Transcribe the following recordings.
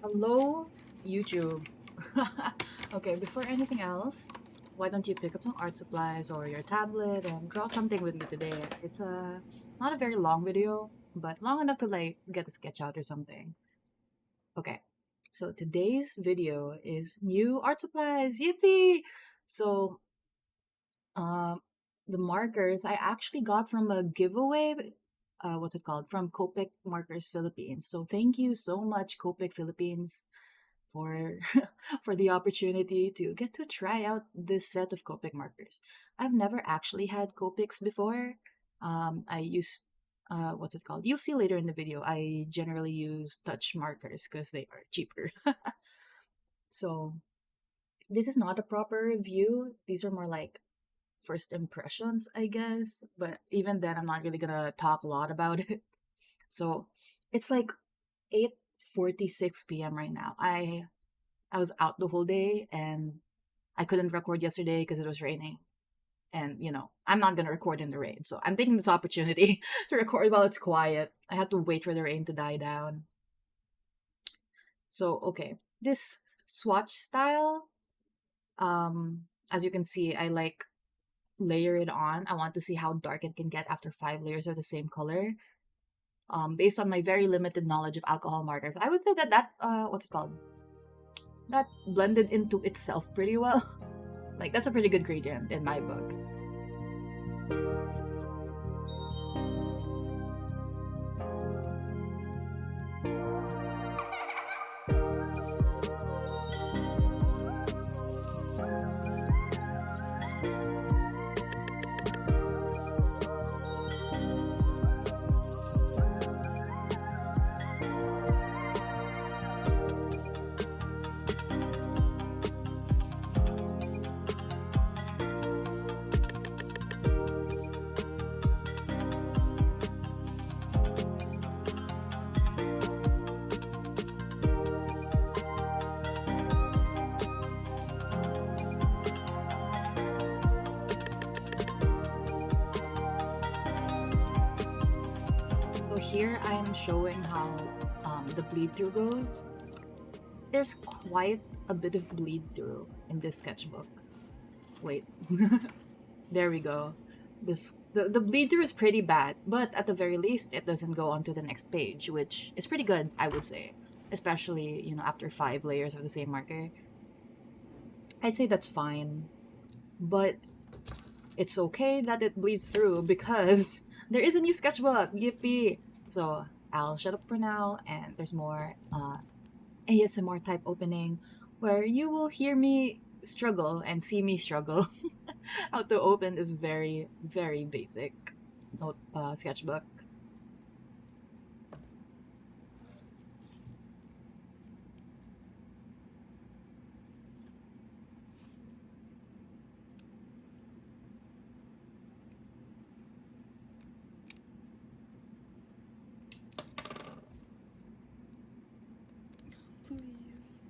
Hello, YouTube. Okay, before anything else, why don't you pick up some art supplies or your tablet and draw something with me today? It's not a very long video, but long enough to like get a sketch out or something. Okay, so today's video is new art supplies. Yippee! So, um, the markers I actually got from a giveaway. What's it called? From Copic Markers Philippines. So thank you so much, Copic Philippines, for for the opportunity to get to try out this set of Copic markers. I've never actually had Copics before. I use what's it called? You'll see later in the video. I generally use touch markers because they are cheaper. So this is not a proper review. These are more like first impressions, I guess. But even then, I'm not really gonna talk a lot about it. So it's like 8:46 p.m. right now. I was out the whole day and I couldn't record yesterday because it was raining. And, I'm not going to record in the rain. So I'm taking this opportunity to record while it's quiet. I had to wait for the rain to die down. So, okay. This swatch style, as you can see, I like layer it on. I want to see how dark it can get after 5 layers of the same color. Based on my very limited knowledge of alcohol markers, I would say that what's it called? That blended into itself pretty well. Like that's a pretty good gradient in my book. So here I'm showing how the bleed through goes. There's quite a bit of bleed through in this sketchbook. Wait, there we go. The bleed through is pretty bad, but at the very least it doesn't go on to the next page, which is pretty good, I would say. Especially, after 5 layers of the same marker. I'd say that's fine. But it's okay that it bleeds through because there is a new sketchbook. Yippee! So I'll shut up for now, and there's more ASMR type opening where you will hear me struggle and see me struggle. How to open this very, very basic sketchbook. Please.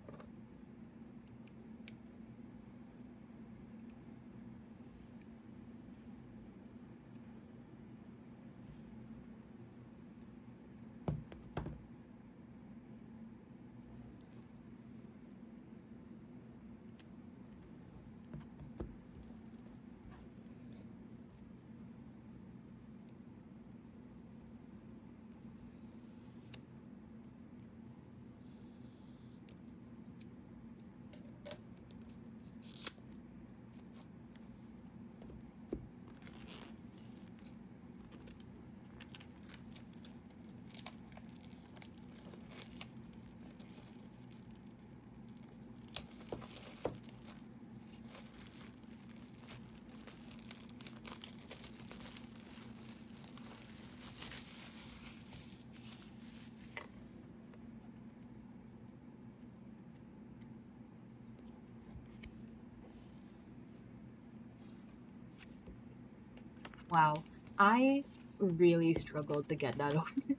Wow, I really struggled to get that open.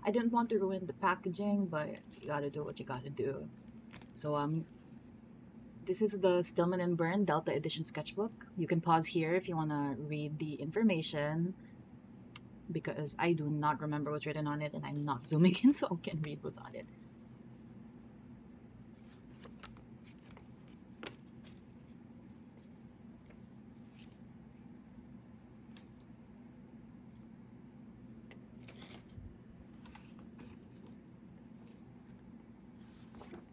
I didn't want to ruin the packaging, but you gotta do what you gotta do. So this is the Stillman and Byrne Delta Edition sketchbook. You can pause here if you wanna read the information because I do not remember what's written on it and I'm not zooming in so I can read what's on it.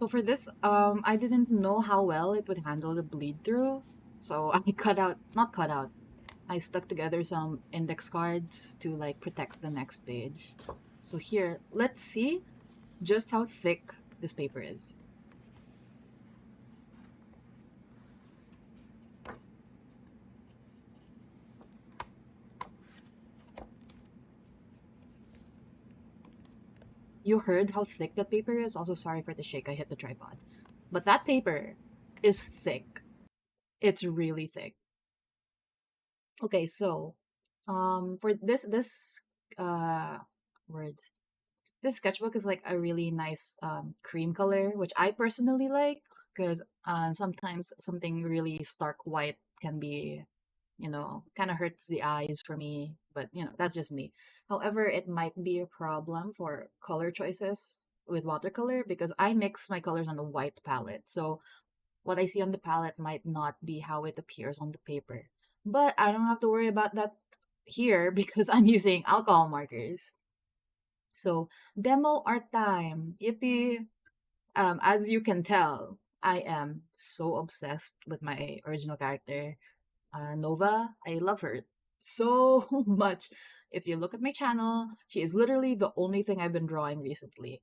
So for this, I didn't know how well it would handle the bleed through. So I not cut out. I stuck together some index cards to like protect the next page. So here, let's see just how thick this paper is. You heard how thick that paper is? Also, sorry for the shake, I hit the tripod. But that paper is thick. It's really thick. Okay, so for this uh words, this sketchbook is like a really nice cream color, which I personally like because sometimes something really stark white can be, kind of hurts the eyes for me, but that's just me. However, it might be a problem for color choices with watercolor because I mix my colors on the white palette. So what I see on the palette might not be how it appears on the paper. But I don't have to worry about that here because I'm using alcohol markers. So, demo art time. Yippee! As you can tell, I am so obsessed with my original character, Nova. I love her so much. If you look at my channel, she is literally the only thing I've been drawing recently.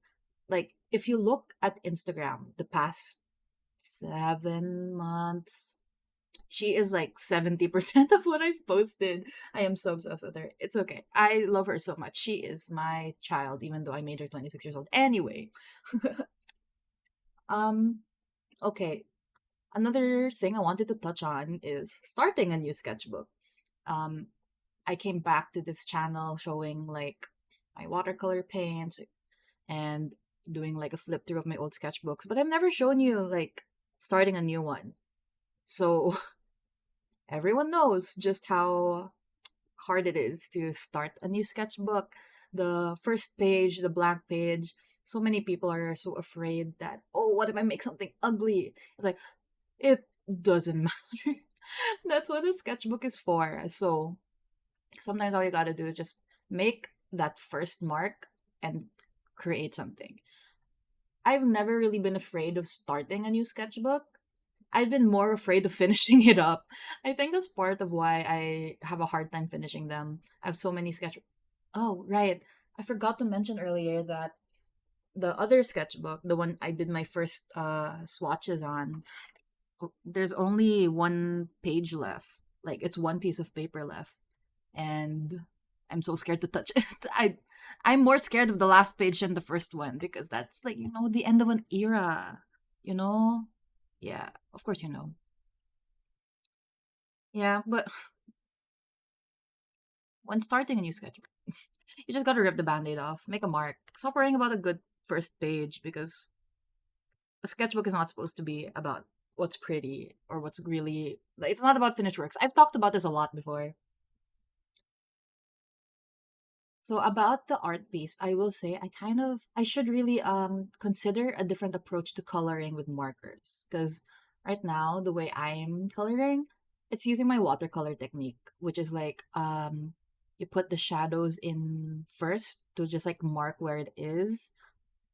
Like, if you look at Instagram, the past 7 months, she is like 70% of what I've posted. I am so obsessed with her. It's okay. I love her so much. She is my child, even though I made her 26 years old. Anyway, um, okay. Another thing I wanted to touch on is starting a new sketchbook. Um, I came back to this channel showing like my watercolor paints and doing like a flip through of my old sketchbooks, but I've never shown you like starting a new one. So everyone knows just how hard it is to start a new sketchbook. The first page, the blank page, so many people are so afraid that, oh, what if I make something ugly? It's like, it doesn't matter. That's what a sketchbook is for. So sometimes all you gotta do is just make that first mark and create something. I've never really been afraid of starting a new sketchbook. I've been more afraid of finishing it up. I think that's part of why I have a hard time finishing them. I have so many sketch. Oh, right. I forgot to mention earlier that the other sketchbook, the one I did my first swatches on, there's only one page left. Like it's one piece of paper left, and I'm so scared to touch it. I'm more scared of the last page than the first one because that's like the end of an era. You know, yeah. Of course, you know. Yeah, but when starting a new sketchbook, you just gotta rip the band-aid off, make a mark. Stop worrying about a good first page because a sketchbook is not supposed to be about what's pretty or what's really like, it's not about finished works. I've talked about this a lot before. So about the art piece, I will say I should really consider a different approach to coloring with markers because right now the way I'm coloring, it's using my watercolor technique, which is like you put the shadows in first to just like mark where it is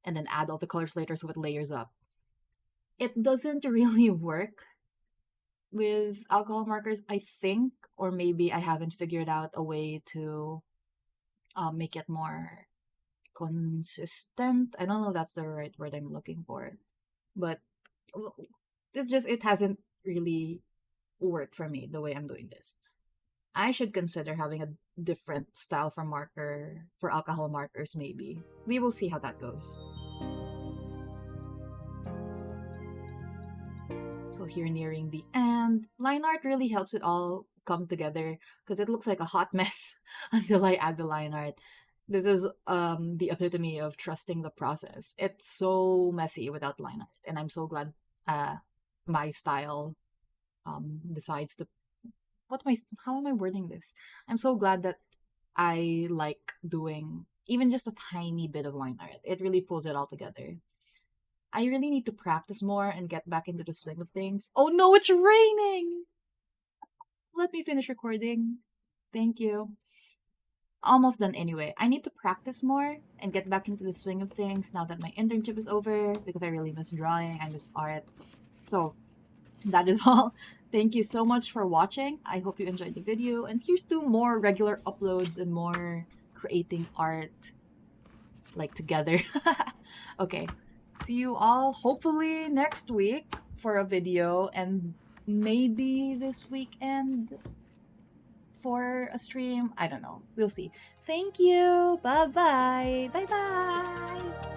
and then add all the colors later so it layers up. It doesn't really work with alcohol markers, I think, or maybe I haven't figured out a way to make it more consistent. I don't know if that's the right word I'm looking for, but w- it hasn't really worked for me the way I'm doing this. I should consider having a different style for alcohol markers maybe. We will see how that goes. So here nearing the end, line art really helps it all come together because it looks like a hot mess until I add the line art. This is the epitome of trusting the process. It's so messy without line art, and I'm so glad uh my style decides to how am I wording this? I'm so glad that I like doing even just a tiny bit of line art. It really pulls it all together. I really need to practice more and get back into the swing of things. Oh no, it's raining! Let me finish recording. Thank you. almost done anyway. I need to practice more and get back into the swing of things now that my internship is over because I really miss drawing. I miss art. So that is all. Thank you so much for watching. I hope you enjoyed the video. And here's to more regular uploads and more creating art like together. Okay. See you all hopefully next week for a video and maybe this weekend for a stream. I don't know. We'll see. Thank you. Bye bye. Bye bye.